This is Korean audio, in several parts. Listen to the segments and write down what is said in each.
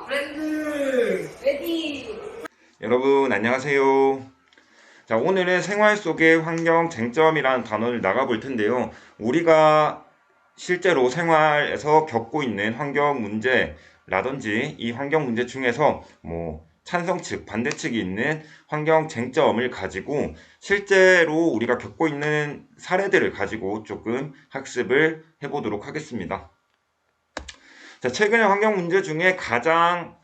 브랜드 레디. 여러분 안녕하세요. 자, 오늘은 생활 속의 환경 쟁점이라는 단어를 나가볼 텐데요. 우리가 실제로 생활에서 겪고 있는 환경 문제라든지 이 환경 문제 중에서 찬성 측, 반대 측이 있는 환경 쟁점을 가지고 실제로 우리가 겪고 있는 사례들을 가지고 조금 학습을 해보도록 하겠습니다. 자, 최근의 환경 문제 중에 가장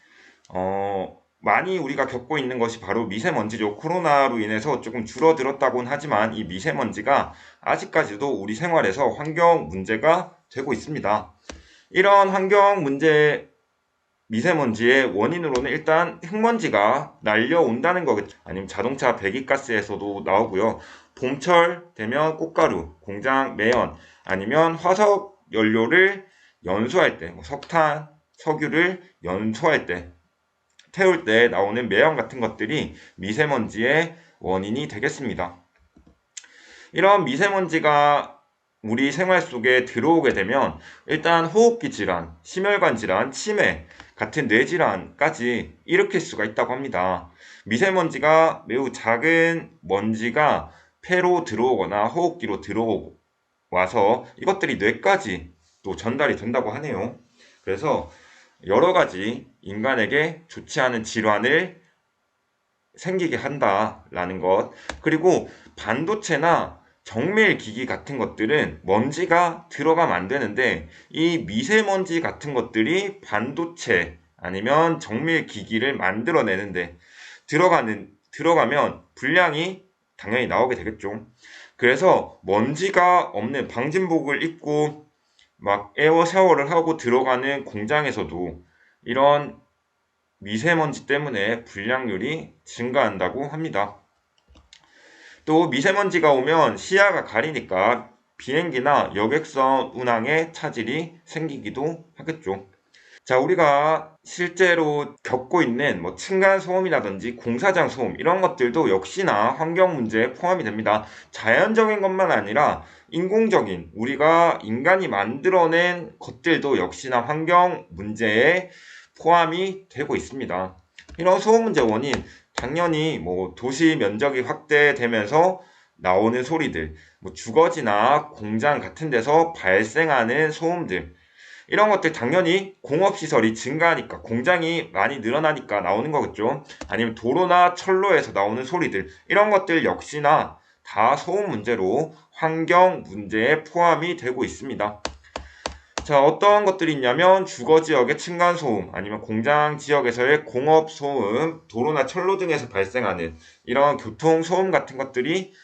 많이 우리가 겪고 있는 것이 바로 미세먼지죠. 코로나로 인해서 조금 줄어들었다고는 하지만 이 미세먼지가 아직까지도 우리 생활에서 환경 문제가 되고 있습니다. 이런 환경 문제, 미세먼지의 원인으로는 일단 흙먼지가 날려온다는 거겠죠. 아니면 자동차 배기가스에서도 나오고요. 봄철 되면 꽃가루, 공장 매연, 아니면 화석 연료를 연소할 때, 석탄, 석유를 연소할 때, 태울 때 나오는 매연 같은 것들이 미세먼지의 원인이 되겠습니다. 이런 미세먼지가 우리 생활 속에 들어오게 되면 일단 호흡기 질환, 심혈관 질환, 치매 같은 뇌질환까지 일으킬 수가 있다고 합니다. 미세먼지가 매우 작은 먼지가 폐로 들어오거나 호흡기로 들어와서 이것들이 뇌까지 또 전달이 된다고 하네요. 그래서 여러 가지 인간에게 좋지 않은 질환을 생기게 한다라는 것. 그리고 반도체나 정밀 기기 같은 것들은 먼지가 들어가면 안 되는데 이 미세먼지 같은 것들이 반도체 아니면 정밀 기기를 만들어내는데 들어가면 불량이 당연히 나오게 되겠죠. 그래서 먼지가 없는 방진복을 입고 막 에어 샤워를 하고 들어가는 공장에서도 이런 미세먼지 때문에 불량률이 증가한다고 합니다. 또 미세먼지가 오면 시야가 가리니까 비행기나 여객선 운항에 차질이 생기기도 하겠죠. 자, 우리가 실제로 겪고 있는 층간소음이라든지 공사장 소음 이런 것들도 역시나 환경 문제에 포함이 됩니다. 자연적인 것만 아니라 인공적인 우리가 인간이 만들어낸 것들도 역시나 환경 문제에 포함이 되고 있습니다. 이런 소음 문제 원인 당연히 도시 면적이 확대되면서 나오는 소리들, 주거지나 공장 같은 데서 발생하는 소음들 이런 것들 당연히 공업시설이 증가하니까 공장이 많이 늘어나니까 나오는 거겠죠. 아니면 도로나 철로에서 나오는 소리들 이런 것들 역시나 다 소음 문제로 환경 문제에 포함이 되고 있습니다. 자, 어떤 것들이 있냐면 주거지역의 층간소음 아니면 공장 지역에서의 공업소음, 도로나 철로 등에서 발생하는 이런 교통소음 같은 것들이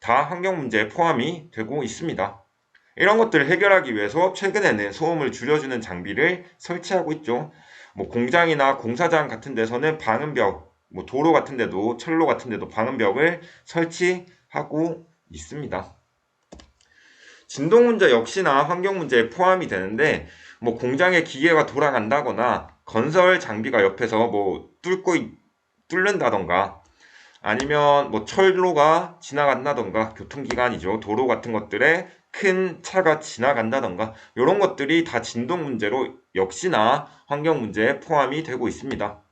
다 환경 문제에 포함이 되고 있습니다. 이런 것들을 해결하기 위해서 최근에는 소음을 줄여주는 장비를 설치하고 있죠. 공장이나 공사장 같은 데서는 방음벽, 도로 같은 데도 철로 같은 데도 방음벽을 설치하고 있습니다. 진동 문제 역시나 환경 문제에 포함이 되는데 공장에 기계가 돌아간다거나 건설 장비가 옆에서 뚫는다던가 아니면 철로가 지나간다던가 교통기관이죠. 도로 같은 것들에 큰 차가 지나간다던가 이런 것들이 다 진동 문제로 역시나 환경 문제에 포함이 되고 있습니다.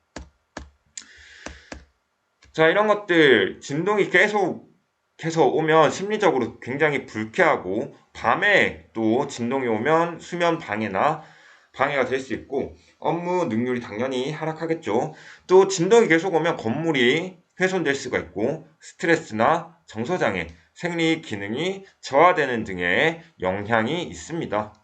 자, 이런 것들 진동이 계속해서 오면 심리적으로 굉장히 불쾌하고 밤에 또 진동이 오면 수면 방해가 될 수 있고 업무 능률이 당연히 하락하겠죠. 또 진동이 계속 오면 건물이 훼손될 수가 있고 스트레스나 정서장애, 생리 기능이 저하되는 등의 영향이 있습니다.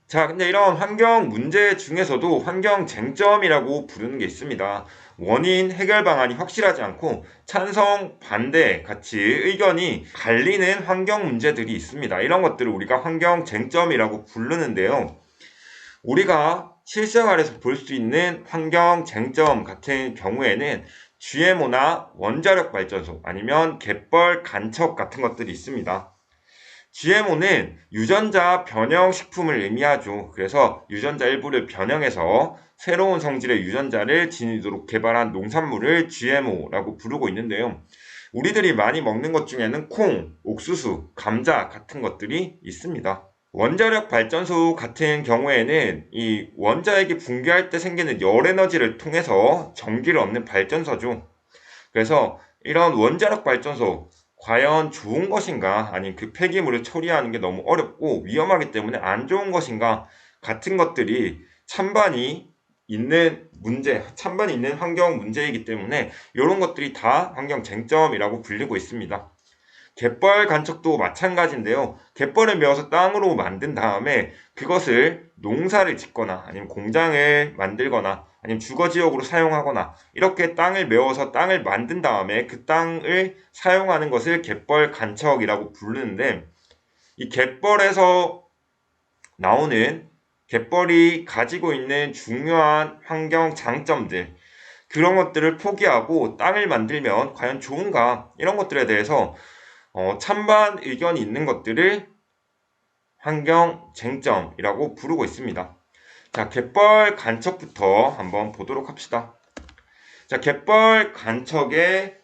자, 근데 이런 환경 문제 중에서도 환경 쟁점이라고 부르는 게 있습니다. 원인 해결 방안이 확실하지 않고 찬성, 반대 같이 의견이 갈리는 환경 문제들이 있습니다. 이런 것들을 우리가 환경 쟁점이라고 부르는데요. 우리가 실생활에서 볼 수 있는 환경 쟁점 같은 경우에는 GMO나 원자력 발전소 아니면 갯벌 간척 같은 것들이 있습니다. GMO는 유전자 변형 식품을 의미하죠. 그래서 유전자 일부를 변형해서 새로운 성질의 유전자를 지니도록 개발한 농산물을 GMO라고 부르고 있는데요. 우리들이 많이 먹는 것 중에는 콩, 옥수수, 감자 같은 것들이 있습니다. 원자력 발전소 같은 경우에는 이 원자핵이 붕괴할 때 생기는 열 에너지를 통해서 전기를 얻는 발전소죠. 그래서 이런 원자력 발전소 과연 좋은 것인가, 아니면 그 폐기물을 처리하는 게 너무 어렵고 위험하기 때문에 안 좋은 것인가 같은 것들이 찬반이 있는 찬반이 있는 환경 문제이기 때문에 이런 것들이 다 환경 쟁점이라고 불리고 있습니다. 갯벌 간척도 마찬가지인데요. 갯벌을 메워서 땅으로 만든 다음에 그것을 농사를 짓거나 아니면 공장을 만들거나 아니면 주거지역으로 사용하거나 이렇게 땅을 메워서 땅을 만든 다음에 그 땅을 사용하는 것을 갯벌 간척이라고 부르는데, 이 갯벌에서 나오는 갯벌이 가지고 있는 중요한 환경 장점들, 그런 것들을 포기하고 땅을 만들면 과연 좋은가, 이런 것들에 대해서 찬반 의견이 있는 것들을 환경 쟁점이라고 부르고 있습니다. 자, 갯벌 간척부터 한번 보도록 합시다. 자, 갯벌 간척의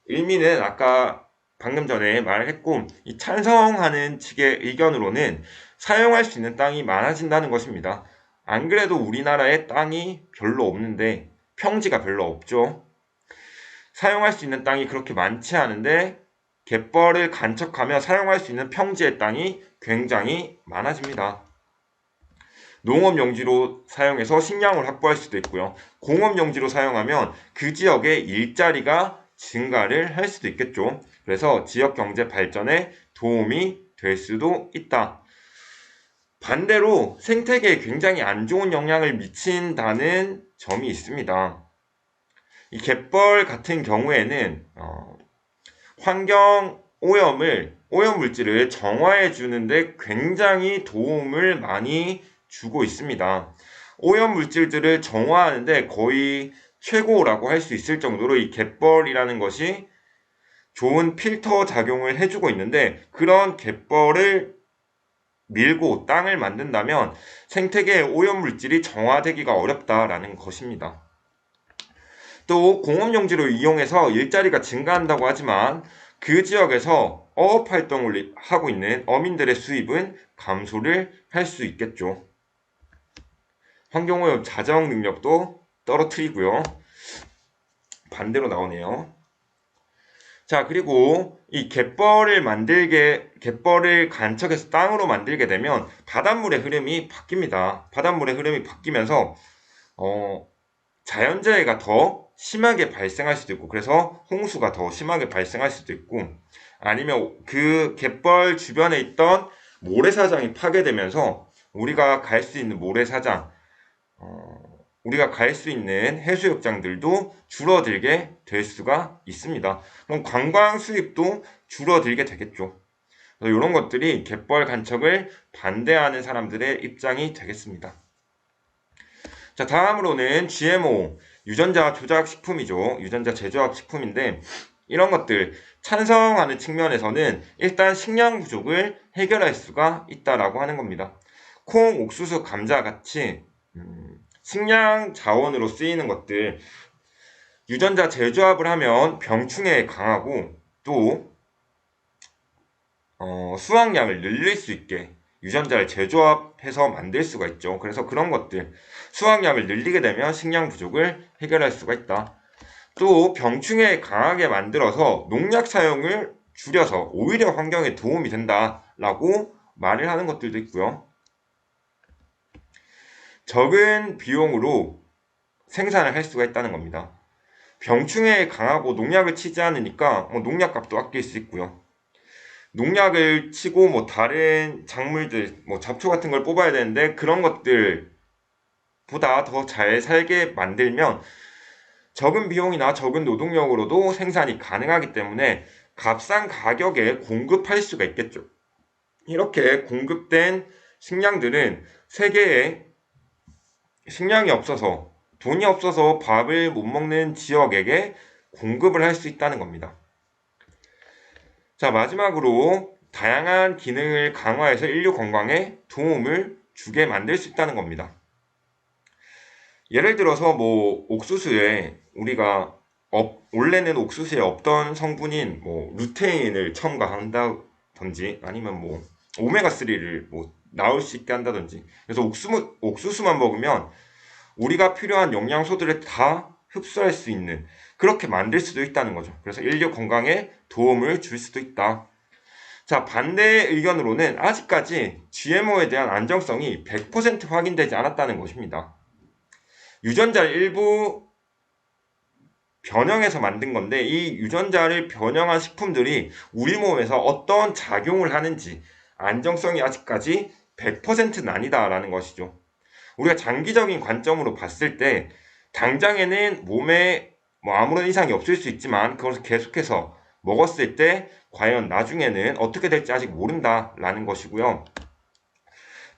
의미는 아까 방금 전에 말을 했고, 이 찬성하는 측의 의견으로는 사용할 수 있는 땅이 많아진다는 것입니다. 안 그래도 우리나라에 땅이 별로 없는데, 평지가 별로 없죠. 사용할 수 있는 땅이 그렇게 많지 않은데 갯벌을 간척하며 사용할 수 있는 평지의 땅이 굉장히 많아집니다. 농업 용지로 사용해서 식량을 확보할 수도 있고요. 공업 용지로 사용하면 그 지역의 일자리가 증가를 할 수도 있겠죠. 그래서 지역 경제 발전에 도움이 될 수도 있다. 반대로 생태계에 굉장히 안 좋은 영향을 미친다는 점이 있습니다. 이 갯벌 같은 경우에는 환경 오염 물질을 정화해 주는데 굉장히 도움을 많이 주고 있습니다. 오염 물질들을 정화하는데 거의 최고라고 할 수 있을 정도로 이 갯벌이라는 것이 좋은 필터 작용을 해주고 있는데, 그런 갯벌을 밀고 땅을 만든다면 생태계의 오염 물질이 정화되기가 어렵다라는 것입니다. 또 공업용지로 이용해서 일자리가 증가한다고 하지만 그 지역에서 어업 활동을 하고 있는 어민들의 수입은 감소를 할 수 있겠죠. 환경오염 자정 능력도 떨어뜨리고요. 반대로 나오네요. 자, 그리고 이 갯벌을 간척해서 땅으로 만들게 되면 바닷물의 흐름이 바뀝니다. 바닷물의 흐름이 바뀌면서 자연재해가 더 심하게 발생할 수도 있고, 그래서 홍수가 더 심하게 발생할 수도 있고, 아니면 그 갯벌 주변에 있던 모래사장이 파괴되면서 우리가 갈 수 있는 모래사장, 우리가 갈 수 있는 해수욕장들도 줄어들게 될 수가 있습니다. 그럼 관광 수입도 줄어들게 되겠죠. 그래서 이런 것들이 갯벌 간척을 반대하는 사람들의 입장이 되겠습니다. 자, 다음으로는 GMO, 유전자 조작 식품이죠. 유전자 제조합 식품인데, 이런 것들 찬성하는 측면에서는 일단 식량 부족을 해결할 수가 있다라고 하는 겁니다. 콩, 옥수수, 감자 같이 식량 자원으로 쓰이는 것들, 유전자 재조합을 하면 병충해에 강하고 또 수확량을 늘릴 수 있게 유전자를 재조합해서 만들 수가 있죠. 그래서 그런 것들, 수확량을 늘리게 되면 식량 부족을 해결할 수가 있다. 또 병충해에 강하게 만들어서 농약 사용을 줄여서 오히려 환경에 도움이 된다라고 말을 하는 것들도 있고요. 적은 비용으로 생산을 할 수가 있다는 겁니다. 병충해에 강하고 농약을 치지 않으니까 농약값도 아낄 수 있고요. 농약을 치고 다른 작물들, 잡초 같은 걸 뽑아야 되는데 그런 것들보다 더 잘 살게 만들면 적은 비용이나 적은 노동력으로도 생산이 가능하기 때문에 값싼 가격에 공급할 수가 있겠죠. 이렇게 공급된 식량들은 세계에 식량이 없어서, 돈이 없어서 밥을 못 먹는 지역에게 공급을 할 수 있다는 겁니다. 자, 마지막으로 다양한 기능을 강화해서 인류 건강에 도움을 주게 만들 수 있다는 겁니다. 예를 들어서 옥수수에 우리가 원래는 옥수수에 없던 성분인 루테인을 첨가한다든지, 아니면 오메가3를 나올 수 있게 한다든지. 그래서 옥수수만 먹으면 우리가 필요한 영양소들을 다 흡수할 수 있는 그렇게 만들 수도 있다는 거죠. 그래서 인류 건강에 도움을 줄 수도 있다. 자, 반대 의견으로는 아직까지 GMO에 대한 안정성이 100% 확인되지 않았다는 것입니다. 유전자를 일부 변형해서 만든 건데 이 유전자를 변형한 식품들이 우리 몸에서 어떤 작용을 하는지 안정성이 아직까지 100%는 아니다라는 것이죠. 우리가 장기적인 관점으로 봤을 때 당장에는 몸에 아무런 이상이 없을 수 있지만 그것을 계속해서 먹었을 때 과연 나중에는 어떻게 될지 아직 모른다라는 것이고요.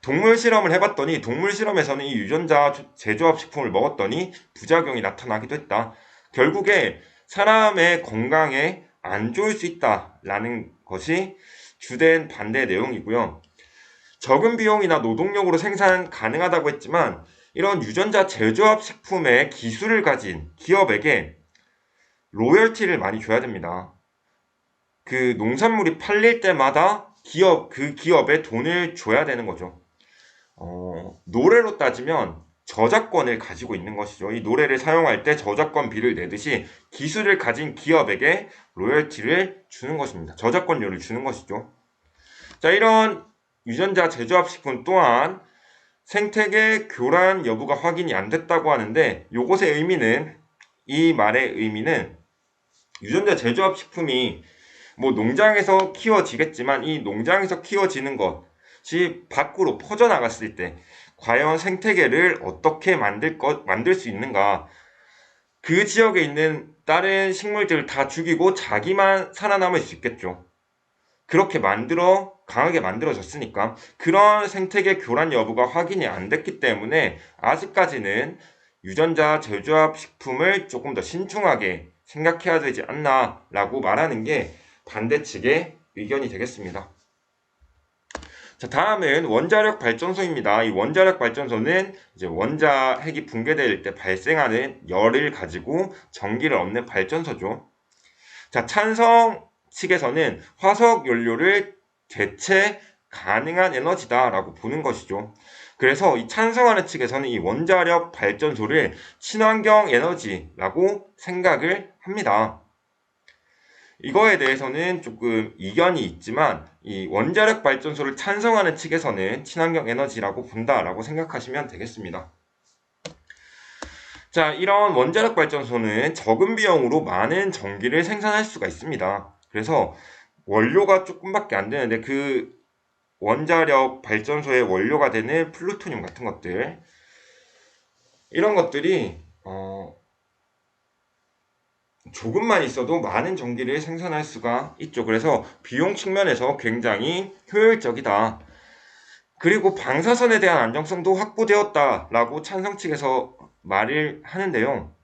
동물 실험을 해봤더니 동물 실험에서는 이 유전자 재조합 식품을 먹었더니 부작용이 나타나기도 했다. 결국에 사람의 건강에 안 좋을 수 있다라는 것이 주된 반대 내용이고요. 적은 비용이나 노동력으로 생산 가능하다고 했지만 이런 유전자 재조합 식품의 기술을 가진 기업에게 로열티를 많이 줘야 됩니다. 그 농산물이 팔릴 때마다 그 기업에 돈을 줘야 되는 거죠. 노래로 따지면 저작권을 가지고 있는 것이죠. 이 노래를 사용할 때 저작권비를 내듯이 기술을 가진 기업에게 로열티를 주는 것입니다. 저작권료를 주는 것이죠. 자, 이런 유전자 재조합 식품 또한 생태계 교란 여부가 확인이 안 됐다고 하는데 이 말의 의미는 유전자 재조합 식품이 농장에서 키워지겠지만 이 농장에서 키워지는 것이 밖으로 퍼져나갔을 때 과연 생태계를 어떻게 만들 수 있는가, 그 지역에 있는 다른 식물들을 다 죽이고 자기만 살아남을 수 있겠죠. 그렇게 강하게 만들어졌으니까 그런 생태계 교란 여부가 확인이 안 됐기 때문에 아직까지는 유전자 재조합 식품을 조금 더 신중하게 생각해야 되지 않나 라고 말하는 게 반대 측의 의견이 되겠습니다. 자, 다음은 원자력 발전소입니다. 이 원자력 발전소는 이제 원자 핵이 붕괴될 때 발생하는 열을 가지고 전기를 얻는 발전소죠. 자, 찬성 측에서는 화석 연료를 대체 가능한 에너지다라고 보는 것이죠. 그래서 이 찬성하는 측에서는 이 원자력 발전소를 친환경 에너지라고 생각을 합니다. 이거에 대해서는 조금 이견이 있지만 이 원자력 발전소를 찬성하는 측에서는 친환경 에너지라고 본다라고 생각하시면 되겠습니다. 자, 이런 원자력 발전소는 적은 비용으로 많은 전기를 생산할 수가 있습니다. 그래서 원료가 조금밖에 안 되는데 그 원자력 발전소의 원료가 되는 플루토늄 같은 것들, 이런 것들이 조금만 있어도 많은 전기를 생산할 수가 있죠. 그래서 비용 측면에서 굉장히 효율적이다. 그리고 방사선에 대한 안정성도 확보되었다라고 찬성 측에서 말을 하는데요.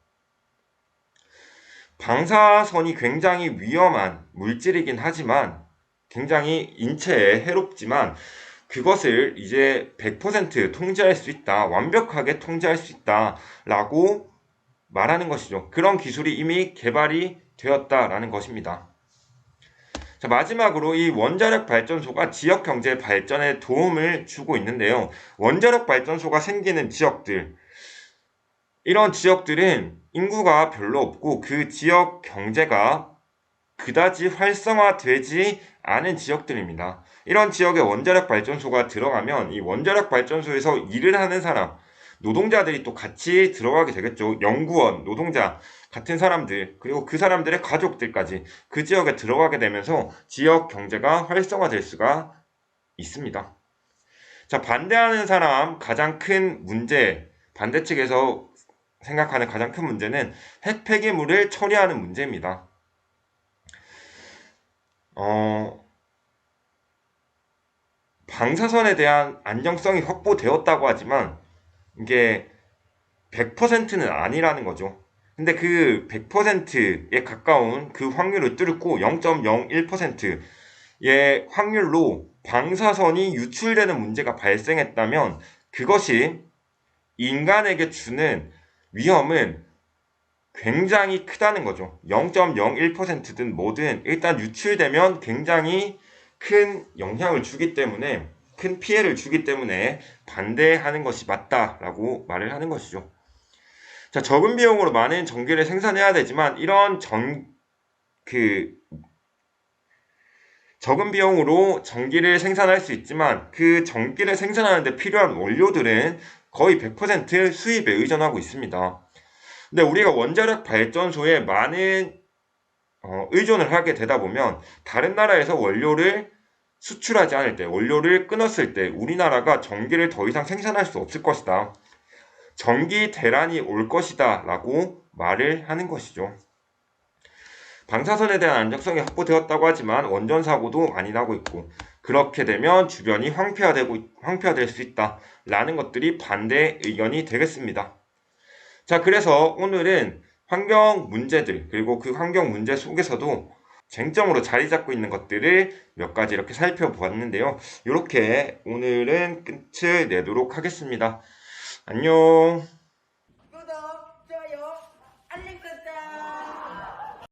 방사선이 굉장히 위험한 물질이긴 하지만 굉장히 인체에 해롭지만 그것을 이제 100% 통제할 수 있다, 완벽하게 통제할 수 있다라고 말하는 것이죠. 그런 기술이 이미 개발이 되었다라는 것입니다. 자, 마지막으로 이 원자력 발전소가 지역 경제 발전에 도움을 주고 있는데요. 원자력 발전소가 생기는 지역들, 이런 지역들은 인구가 별로 없고 그 지역 경제가 그다지 활성화되지 않은 지역들입니다. 이런 지역에 원자력 발전소가 들어가면 이 원자력 발전소에서 일을 하는 사람, 노동자들이 또 같이 들어가게 되겠죠. 연구원, 노동자 같은 사람들, 그리고 그 사람들의 가족들까지 그 지역에 들어가게 되면서 지역 경제가 활성화될 수가 있습니다. 자, 반대하는 사람 가장 큰 문제, 반대 측에서 생각하는 가장 큰 문제는 핵 폐기물을 처리하는 문제입니다. 방사선에 대한 안정성이 확보되었다고 하지만 이게 100%는 아니라는 거죠. 근데 그 100%에 가까운 그 확률을 뚫고 0.01%의 확률로 방사선이 유출되는 문제가 발생했다면 그것이 인간에게 주는 위험은 굉장히 크다는 거죠. 0.01%든 뭐든 일단 유출되면 굉장히 큰 영향을 주기 때문에 큰 피해를 주기 때문에 반대하는 것이 맞다라고 말을 하는 것이죠. 자, 적은 비용으로 많은 전기를 생산해야 되지만 이런 적은 비용으로 전기를 생산할 수 있지만 그 전기를 생산하는데 필요한 원료들은 거의 100% 수입에 의존하고 있습니다. 근데 우리가 원자력 발전소에 많은 의존을 하게 되다 보면 다른 나라에서 원료를 수출하지 않을 때, 원료를 끊었을 때 우리나라가 전기를 더 이상 생산할 수 없을 것이다. 전기 대란이 올 것이다 라고 말을 하는 것이죠. 방사선에 대한 안정성이 확보되었다고 하지만 원전 사고도 많이 나고 있고 그렇게 되면 주변이 황폐화될 수 있다 라는 것들이 반대 의견이 되겠습니다. 자, 그래서 오늘은 환경 문제들 그리고 그 환경 문제 속에서도 쟁점으로 자리 잡고 있는 것들을 몇 가지 이렇게 살펴보았는데요. 이렇게 오늘은 끝을 내도록 하겠습니다. 안녕. 구독, 좋아요.